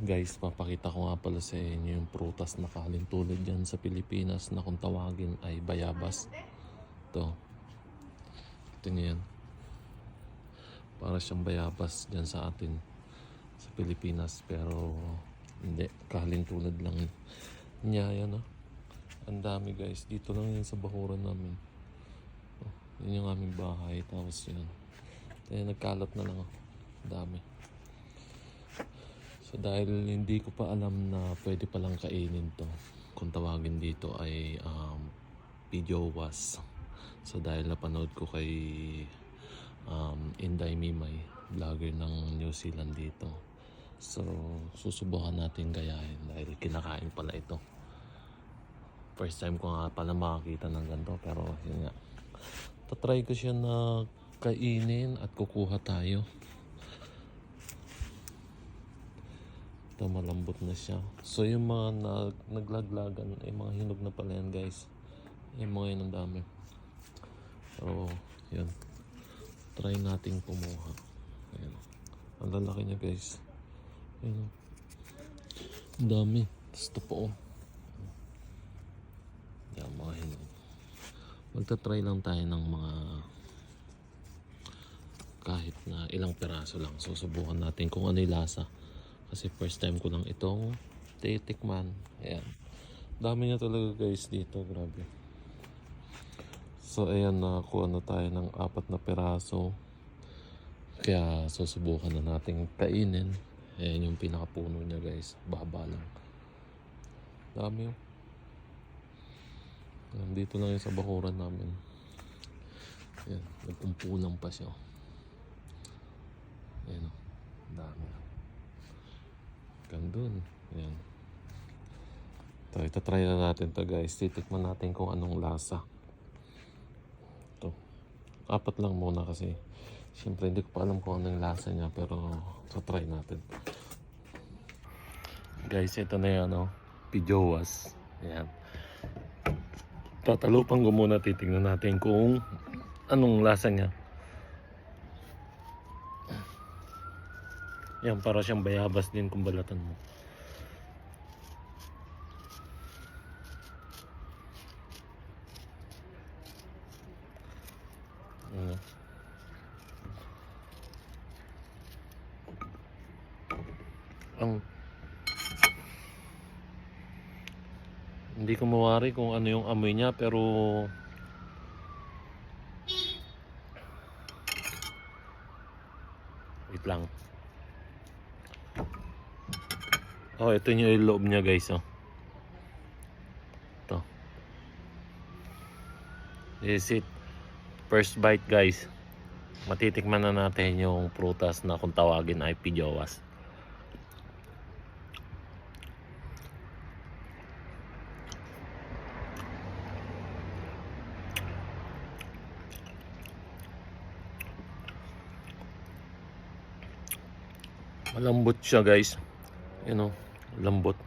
Guys, papakita ko nga pala sa inyo yung prutas na kalintulad dyan sa Pilipinas na kung tawagin ay bayabas. Ito nyo yan. Para siyang bayabas dyan sa atin sa Pilipinas, pero hindi, kalintulad lang niya yan. Ang dami guys, dito lang yan sa bakuran namin. Yun yung aming bahay, tapos yun. Kaya nagkalat na lang ako. Dami. So dahil hindi ko pa alam na pwede palang kainin to, kung tawagin dito ay pijowas. So dahil napanood ko kay Inday Mimay, vlogger ng New Zealand dito. So susubukan natin gayahin dahil kinakain pala ito. First time ko nga pala makakita ng ganito, pero yun nga. Tatry ko siya na kainin at kukuha tayo. Ito, malambot na siya. So yung mga naglaglagan ay mga hinog na pala yan guys. Yung mga yun ang dami. So yun, try nating kumuha. Ayan. Ang lalaki niya guys. Ayan. Ang dami. Tapos ito po yan, mga hinog. Magta-try lang tayo ng mga kahit na ilang piraso lang. Susubukan natin kung ano yung lasa. Kasi first time ko lang itong titikman. Ayan. Dami niya talaga guys dito. Grabe. So ayan, nakakuha na tayo ng 4 na piraso. Kaya susubukan na natin kainin. Ayan yung pinakapuno niya guys. Baba lang. Dami yun. Nandito lang yung sa bakuran namin. Ayan. Nagpumpulang pa siya. Ayan o. Dami. Gandun. Ayan. Ito, try na natin to guys. Titikman natin kung anong lasa. Ito. 4 lang muna kasi siyempre hindi ko pa alam kung anong lasa niya, pero try natin. Guys, ito na yan pijowas. Ayan. Tatalupan ko muna, titignan natin kung anong lasa niya. Yan, para siyang bayabas din kung balatan mo. Hindi ko mawari kung ano yung amoy niya, pero wait lang. Ito yung loob niya guys. Ito. This is it. First bite guys. Matitikman na natin yung prutas na kung tawagin ay pijowas. Malambot siya guys. Lambot.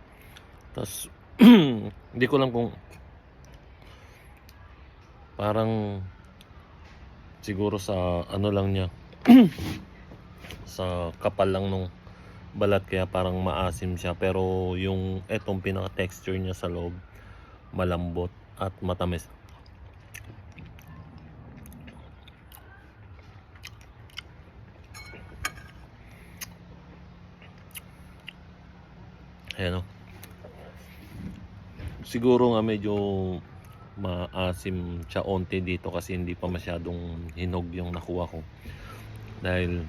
Tapos hindi ko lang kung parang siguro sa ano lang niya sa kapal lang nung balat kaya parang maasim siya, pero yung etong pinaka texture niya sa loob malambot at matamis. Ayan siguro nga medyo maasim siya onte dito kasi hindi pa masyadong hinog yung nakuha ko, dahil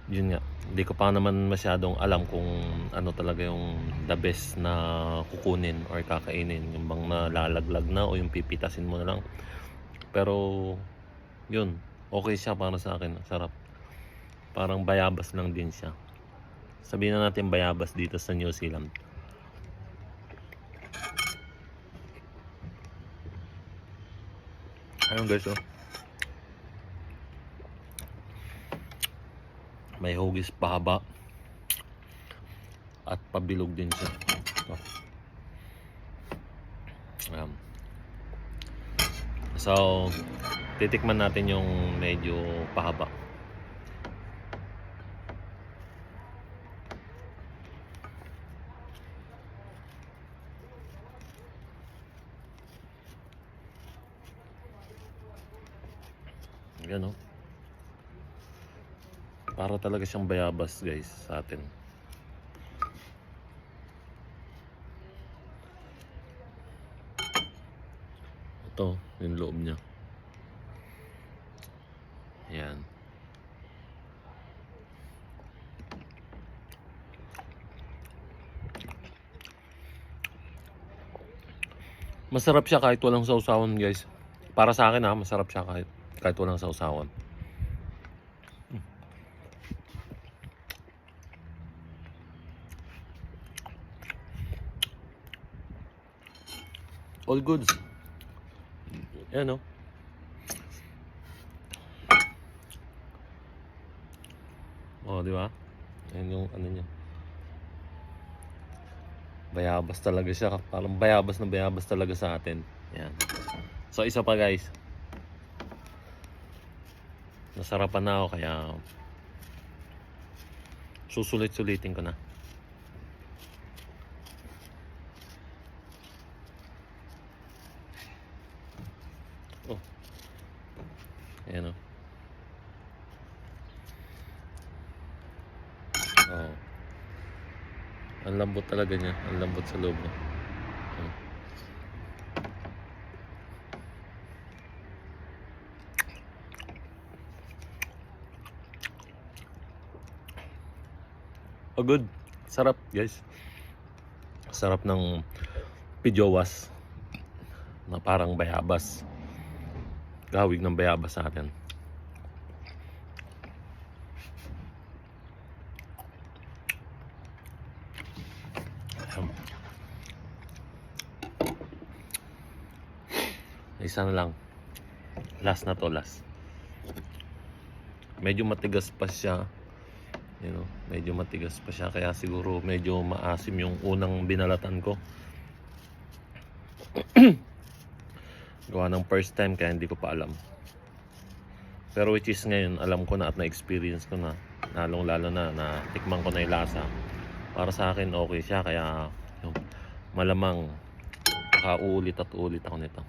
yun nga, hindi ko pa naman masyadong alam kung ano talaga yung the best na kukunin or kakainin, yung bang nalalaglag na o yung pipitasin mo na lang. Pero yun, okay siya para sa akin, sarap. Parang bayabas lang din siya. Sabihin na natin bayabas dito sa New Zealand. Ayun guys, may hugis pahaba at pabilog din siya. So titikman natin yung medyo pahaba. Yan, oh. Para talaga siyang bayabas, guys, sa atin. Ito, yung loob niya. Yan. Masarap siya kahit walang sausawan, guys. Para sa akin, masarap siya kahit walang sausawan. All goods. Yan, oh. Oh, di ba? Yan yung ano niya. Bayabas talaga siya. Parang bayabas na bayabas talaga sa atin. Yan. So, isa pa, guys. Nasarapan na ako kaya susulit-sulitin ko na. Oh. Ayan, oh. Oh. Ang lambot talaga niya. Ang lambot sa loob niya. Oh. Oh, good. Sarap, guys. Sarap ng pijowas na parang bayabas. Gawig ng bayabas sa atin. Isa na lang. Last na to, last. Medyo matigas pa siya. You know, medyo matigas pa siya. Kaya siguro medyo maasim yung unang binalatan ko. Gawa ng first time kaya hindi ko pa alam. Pero which is ngayon, alam ko na at na-experience ko na. Lalong lalo na tikman ko na yung lasa. Para sa akin, okay siya. Kaya malamang uulit at ulit ako nito.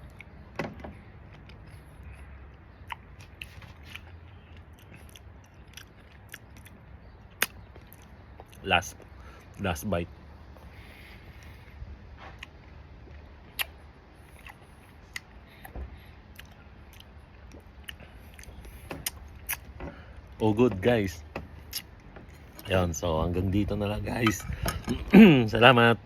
Last bite. Oh, good, guys. Yan, so hanggang dito na lang, guys. Salamat.